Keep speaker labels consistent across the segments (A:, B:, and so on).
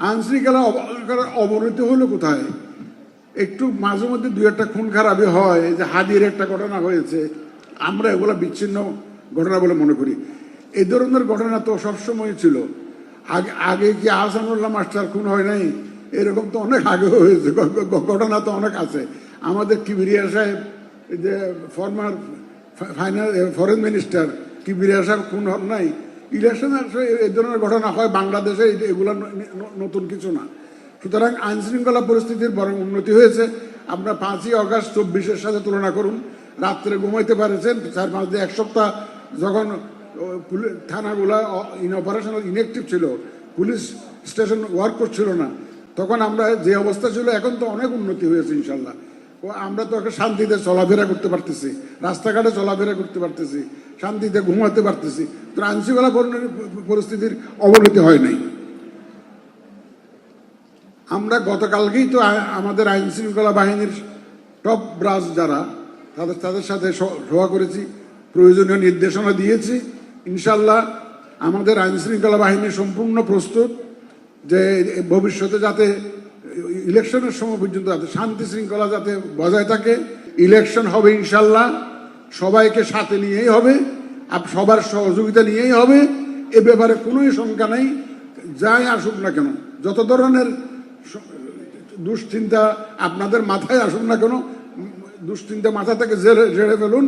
A: আইন শৃঙ্খলা অবনতি হলো কোথায়? একটু মাঝে মধ্যে দুই একটা খুন খারাপি হয়, যে হাদির একটা ঘটনা হয়েছে, আমরা এগুলো বিচ্ছিন্ন ঘটনা বলে মনে করি। এই ধরনের ঘটনা তো সবসময় ছিল। আগে কি আহসানুল্লাহ মাস্টার খুন হয় নাই? এরকম তো অনেক আগে হয়েছে, ঘটনা তো অনেক আছে। আমাদের কিবরিয়া সাহেব, যে ফরমার ফরেন মিনিস্টার কিবরিয়া সাহেব খুন হন নাই? ইলেকশনে এই ধরনের ঘটনা হয় বাংলাদেশে, এগুলো নতুন কিছু না। সুতরাং আইন শৃঙ্খলা পরিস্থিতির বরং উন্নতি হয়েছে। আপনার 5ই আগস্ট 24-এর সাথে তুলনা করুন। রাত্রে ঘুমাইতে পারেছেন 4-5 দিন, এক সপ্তাহ যখন থানাগুলা অপারেশনাল ইনঅ্যাক্টিভ ছিল, পুলিশ স্টেশন ওয়ার্ক করছিল না, তখন আমরা যে অবস্থা ছিল, এখন তো অনেক উন্নতি হয়েছে ইনশাল্লাহ। আমরা তো একটা শান্তিতে চলাফেরা করতে পারতেছি, রাস্তাঘাটে চলাফেরা করতে পারতেছি, শান্তিতে ঘুমাতে পারতেছি। তো আইন শৃঙ্খলা পরিস্থিতির অবনতি হয় নাই। আমরা গতকালকেই তো আমাদের আইন শৃঙ্খলা বাহিনীর টপ ব্রাস যারা, তাদের সাথে সভা করেছি, প্রয়োজনীয় নির্দেশনা দিয়েছি। ইনশাল্লাহ আমাদের আইন শৃঙ্খলা বাহিনী সম্পূর্ণ প্রস্তুত, যে ভবিষ্যতে যাতে ইলেকশনের সময় পর্যন্ত যাতে শান্তি শৃঙ্খলা যাতে বজায় থাকে। ইলেকশন হবে ইনশাল্লাহ, সবাইকে সাথে নিয়েই হবে, সবার সহযোগিতা নিয়েই হবে। এ ব্যাপারে কোনোই শঙ্কা নেই। যাই আসুক না কেন, যত ধরনের দুশ্চিন্তা আপনাদের মাথায় আসুক না কেন, দুশ্চিন্তা মাথা থেকে ঝেড়ে ফেলুন।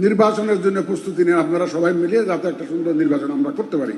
A: নির্বাচনের জন্য প্রস্তুতি নিয়ে আপনারা সবাই মিলিয়ে যাতে একটা সুন্দর নির্বাচন আমরা করতে পারি।